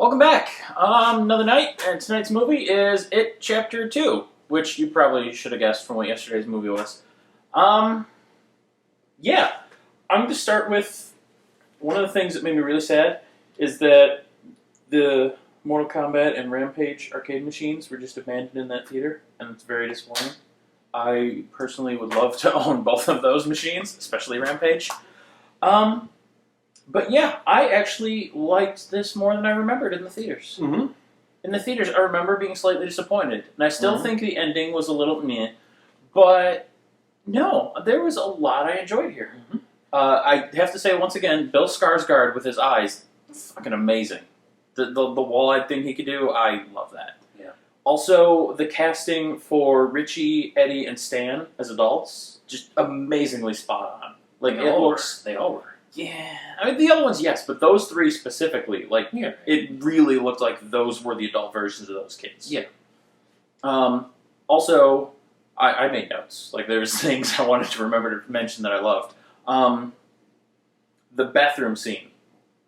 Welcome back. Another night, and tonight's movie is It Chapter 2, which you probably should have guessed from what yesterday's movie was. Yeah, I'm going to start with one of the things that made me really sad is that the Mortal Kombat and Rampage arcade machines were just abandoned in that theater, and it's very disappointing. I personally would love to own both of those machines, especially Rampage. But yeah, I actually liked this more than I remembered in the theaters. Mm-hmm. In the theaters, I remember being slightly disappointed. And I still think the ending was a little meh. But no, there was a lot I enjoyed here. Mm-hmm. I have to say, once again, Bill Skarsgård with his eyes, fucking amazing. The wall-eyed thing he could do, I love that. Yeah. Also, the casting for Richie, Eddie, and Stan as adults, just amazingly spot on. Like, They all were. Yeah, I mean the other ones, yes, but those three specifically, like, Yeah. it really looked like those were the adult versions of those kids. Yeah. Also, I made notes. Like, there was things I wanted to remember to mention that I loved. The bathroom scene.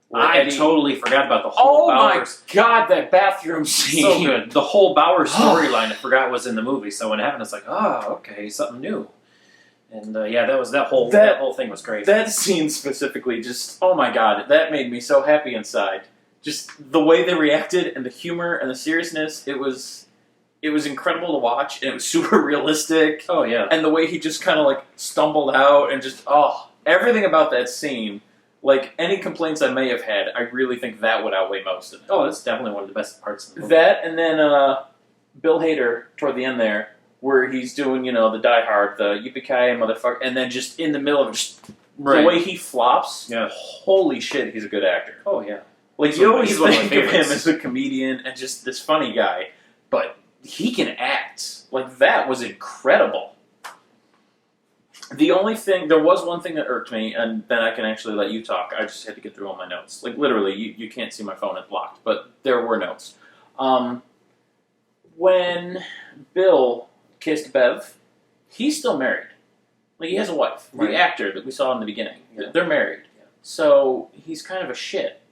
where I Eddie- totally forgot about the whole Oh my Bowers. god, that bathroom scene! So good. The whole Bowers storyline I forgot was in the movie. So when it happened, it's like, oh, okay, something new. And yeah, that whole thing was great. That scene specifically, just oh my god, that made me so happy inside. Just the way they reacted and the humor and the seriousness, it was incredible to watch, and it was super realistic. Oh yeah. And the way he just kind of like stumbled out and just everything about that scene. Like any complaints I may have had, I really think that would outweigh most of it. Oh, that's definitely one of the best parts of the movie. That and then Bill Hader toward the end there, where he's doing, the Die Hard, the yippee-ki-yay motherfucker, and then just in the middle of just the way he flops, Yeah. holy shit, he's a good actor. Oh yeah. Like, So you always he's one of my think of him favorites. as a comedian and just this funny guy, but he can act. Like, that was incredible. There was one thing that irked me, and then I can actually let you talk. I just had to get through all my notes. Like, literally, you can't see my phone, it's blocked, but there were notes. When Bill kissed Bev, he's still married. Like, he has a wife. Right. The actor that we saw in the beginning. Yeah. They're married. Yeah. So, he's kind of a shit.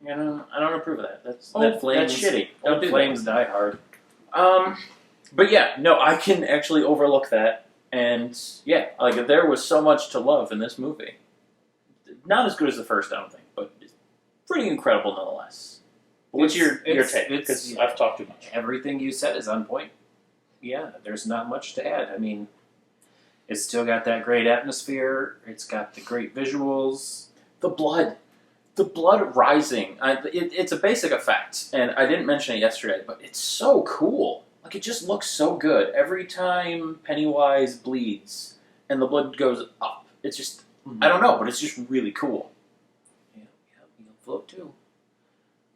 I don't approve of that. That's shitty. Don't do that. Flames Die Hard. But yeah, no, I can actually overlook that. And yeah, like there was so much to love in this movie. Not as good as the first, I don't think, but it's pretty incredible nonetheless. What's your take? Because I've talked too much. Everything you said is on point. Yeah, there's not much to add. I mean, it's still got that great atmosphere. It's got the great visuals. The blood rising. It's a basic effect, and I didn't mention it yesterday, but it's so cool. Like, it just looks so good. Every time Pennywise bleeds and the blood goes up, it's just, I don't know, but it's just really cool. Yeah, you'll float too.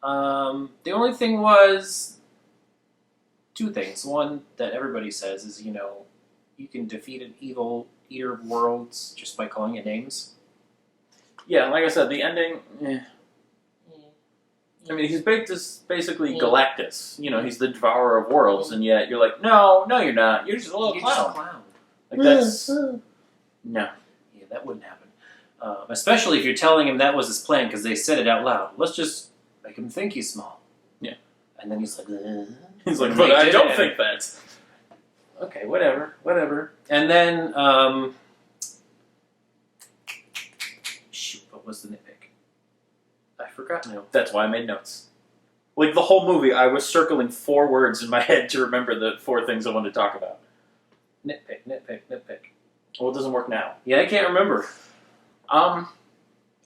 The only thing was two things. One that everybody says is, you can defeat an evil eater of worlds just by calling it names. Yeah, like I said, the ending, I mean, he's basically Galactus. He's the devourer of worlds, and yet you're like, no, you're not. You're just a little You're clown. just a clown. Like, that's... No. Yeah, that wouldn't happen. Especially if you're telling him that was his plan, because they said it out loud. Let's just make him think he's small. Yeah. And then he's like, He's like, And but they I did don't it. think that. Okay, whatever. And then, shoot, what was the nitpick? I forgot now. That's why I made notes. Like, the whole movie, I was circling 4 words in my head to remember the 4 things I wanted to talk about. Nitpick. Well, it doesn't work now. Yeah, I can't remember. I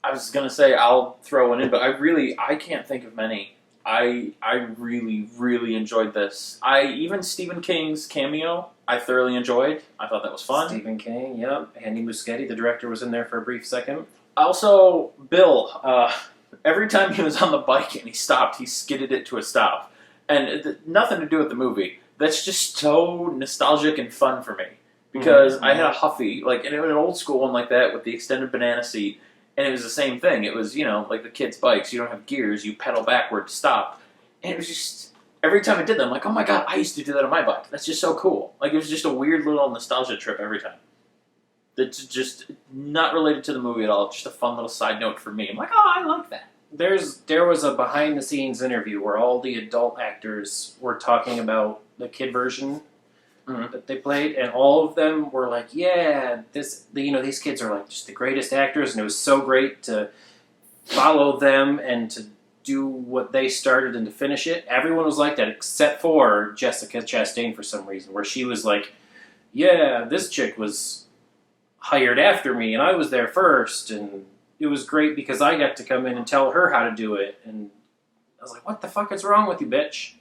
was gonna say I'll throw one in, but I can't think of many. I really, really enjoyed this. Even Stephen King's cameo, I thoroughly enjoyed. I thought that was fun. Stephen King, yep. Andy Muschietti, the director, was in there for a brief second. Also, Bill, every time he was on the bike and he stopped, he skidded it to a stop. And nothing to do with the movie. That's just so nostalgic and fun for me. Because I had a Huffy, like, and it was an old school one like that with the extended banana seat, and it was the same thing. It was, like the kids' bikes. You don't have gears. You pedal backward to stop. And it was just, every time I did that, I'm like, oh my god, I used to do that on my bike. That's just so cool. Like, it was just a weird little nostalgia trip every time. That's just not related to the movie at all. Just a fun little side note for me. I'm like, oh, I like that. there was a behind the scenes interview where all the adult actors were talking about the kid version that they played, and all of them were like, "Yeah, these kids are like just the greatest actors, and it was so great to follow them and to do what they started and to finish it." Everyone was like that except for Jessica Chastain for some reason, where she was like, "Yeah, this chick was hired after me, and I was there first, and it was great because I got to come in and tell her how to do it." And I was like, "What the fuck is wrong with you, bitch?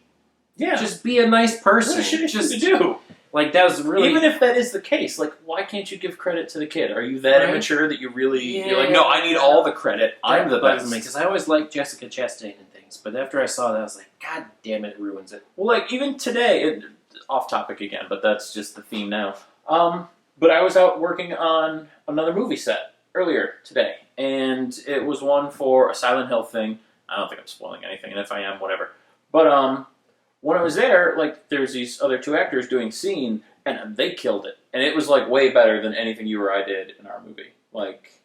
Yeah, Just be a nice person." what a shitty Just thing to do. like that was really Even if that is the case, like, why can't you give credit to the kid? Are you that Right. immature that you really Yeah. you're like, no, I need all the credit. I'm the best. because I always liked Jessica Chastain and things, but after I saw that, I was like, God damn it, ruins it. Well, like even today, off topic again, but that's just the theme now. But I was out working on another movie set earlier today, and it was one for a Silent Hill thing. I don't think I'm spoiling anything, and if I am, whatever. But when I was there, like there's these other two actors doing scene, and they killed it, and it was like way better than anything you or I did in our movie. Like,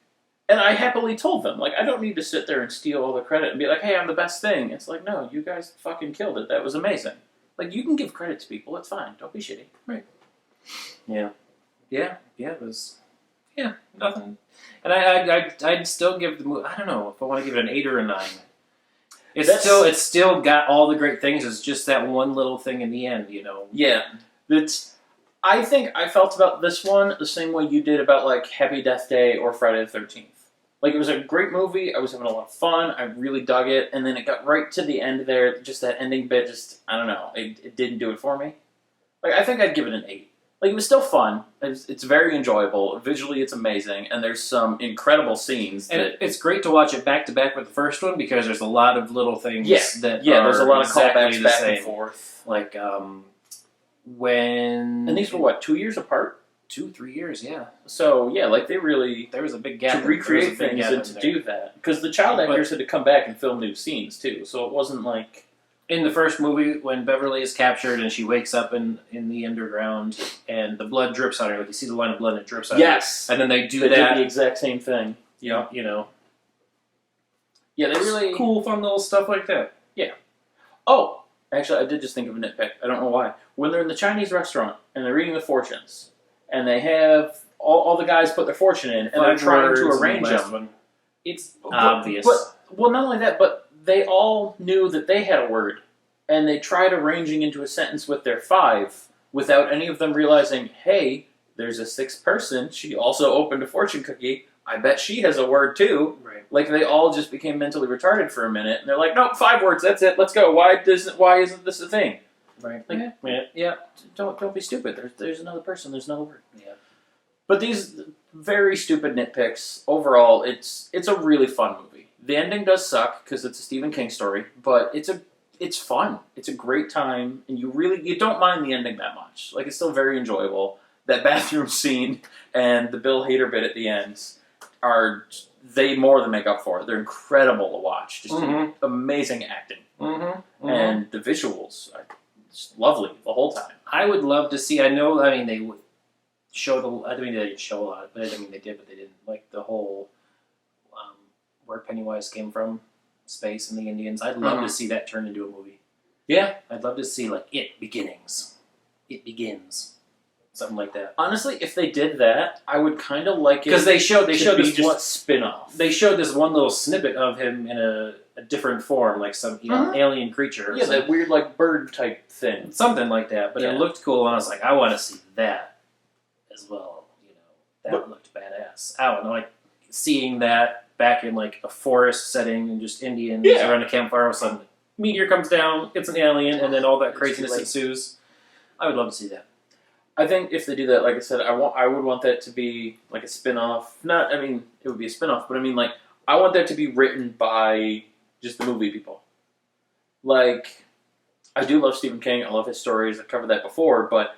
and I happily told them, like, I don't need to sit there and steal all the credit and be like, hey, I'm the best thing. It's like, no, you guys fucking killed it. That was amazing. Like, you can give credit to people. It's fine. Don't be shitty. Yeah, it was, nothing. And I'd still give the movie. I don't know if I want to give it an 8 or a 9. It's still got all the great things. It's just that one little thing in the end, Yeah. I think I felt about this one the same way you did about, like, Happy Death Day or Friday the 13th. Like, it was a great movie. I was having a lot of fun. I really dug it. And then it got right to the end there. Just that ending bit, I don't know. It didn't do it for me. Like, I think I'd give it an 8. Like, it was still fun. It's very enjoyable. Visually, it's amazing. And there's some incredible scenes. And it's great to watch it back to back with the first one because there's a lot of little things that there's a lot of exactly callbacks the back same. and forth. Like, when... And these were, what, 2 years apart? 2-3 years, yeah. So, yeah, like, they really... There was a big gap. To recreate things and to do that. Because the child actors had to come back and film new scenes, too. So it wasn't like... In the first movie, when Beverly is captured and she wakes up in the underground and the blood drips on her, like you see the line of blood and it drips on Yes! her. And then they do They that. did the exact same thing. Yeah. Yeah, they really... Cool, fun little stuff like that. Oh! Actually, I did just think of a nitpick. I don't know why. When they're in the Chinese restaurant and they're reading the fortunes, and they have all the guys put their fortune in, and they're trying to arrange them. It's obvious. Well, not only that, but they all knew that they had a word, and they tried arranging into a sentence with their 5 without any of them realizing, hey, there's a 6th person. She also opened a fortune cookie. I bet she has a word too. Right. Like they all just became mentally retarded for a minute, and they're like, nope, 5 words. That's it. Let's go. Why isn't this a thing? Right. Like, Yeah. Don't be stupid. There's another person. There's another word. Yeah. But these very stupid nitpicks. Overall, it's a really fun movie. The ending does suck because it's a Stephen King story, but it's fun. It's a great time, and you don't mind the ending that much. Like, it's still very enjoyable. That bathroom scene and the Bill Hader bit at the end they more than make up for it. They're incredible to watch. Just amazing acting. And the visuals are just lovely the whole time. I would love to see. They would show they didn't show a lot, but they did, but they didn't. Like the whole where Pennywise came from, space and the Indians. I'd love to see that turned into a movie. Yeah. I'd love to see like It Begins. Something like that. Honestly, if they did that, I would kind of like it. Because they showed this just one spin-off. They showed this one little snippet of him in a different form, like some alien creature. Or that weird like bird type thing, something like that. But it looked cool, and I was like, I want to see that as well. That looked badass. I don't know, like seeing that back in like a forest setting and just Indians around a campfire. All of a sudden, meteor comes down, it's an alien, and then all that craziness ensues. I would love to see that. I think if they do that, like I said, I would want that to be like a spin-off. It would be a spin-off, but I want that to be written by just the movie people. Like, I do love Stephen King. I love his stories. I've covered that before, but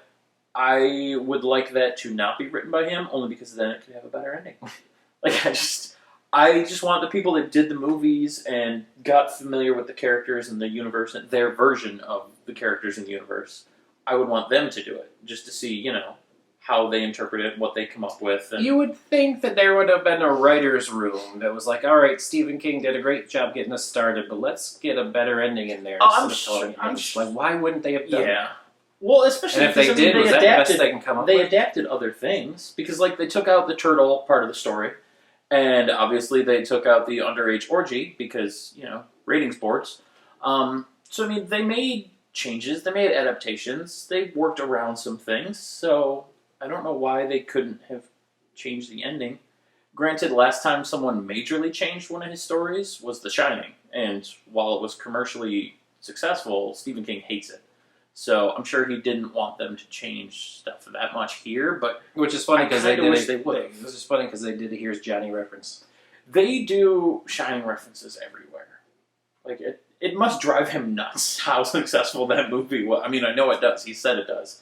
I would like that to not be written by him, only because then it could have a better ending. Like, I just want the people that did the movies and got familiar with the characters and the universe and their version of the characters in the universe. I would want them to do it, just to see, how they interpret it, what they come up with. And You would think that there would have been a writer's room that was like, all right, Stephen King did a great job getting us started, but let's get a better ending in there. Oh, instead of telling him. Like, why wouldn't they have done that? yeah. Well, especially And if they because, I mean, did, was that the best they can come up they with? adapted other things because, like, they took out the turtle part of the story, and obviously they took out the underage orgy because ratings boards. So I mean, they made changes, they made adaptations, they worked around some things. So I don't know why they couldn't have changed the ending. Granted, last time someone majorly changed one of his stories was The Shining, and while it was commercially successful, Stephen King hates it. So I'm sure he didn't want them to change stuff that much here, but Which is funny I because kinda they wish did. they would've. This is funny because they did a Here's Johnny reference. they do Shining references everywhere. Like it must drive him nuts how successful that movie was. I mean, I know it does. He said it does,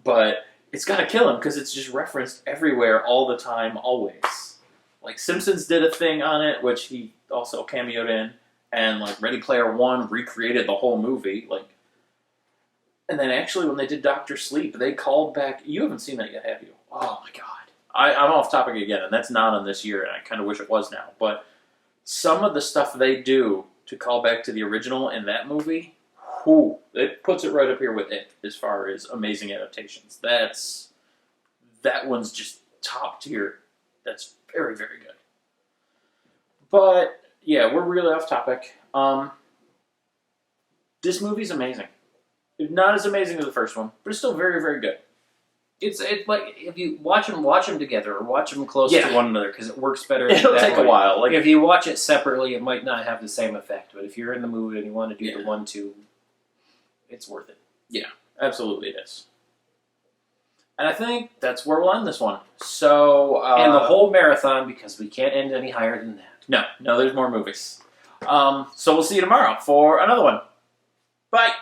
but it's got to kill him because it's just referenced everywhere, all the time, always. Like Simpsons did a thing on it, which he also cameoed in, and like Ready Player One recreated the whole movie. Like, and then actually when they did Doctor Sleep, they called back. You haven't seen that yet, have you? Oh my god. I'm off topic again, and that's not on this year, and I kind of wish it was now. But some of the stuff they do to call back to the original in that movie, it puts it right up here with it as far as amazing adaptations. That one's just top tier. That's very, very good. But yeah, we're really off topic. This movie's amazing. Not as amazing as the first one, but it's still very, very good. It's like if you watch them together or watch them close Yeah. to one another because it works better. It'll that take a way. while. Like If you watch it separately, it might not have the same effect. But if you're in the mood and you want to do Yeah. the 1-2, it's worth it. absolutely it is. And I think that's where we'll end this one. So And the whole marathon because we can't end any higher than that. no, there's more movies. So we'll see you tomorrow for another one. Bye.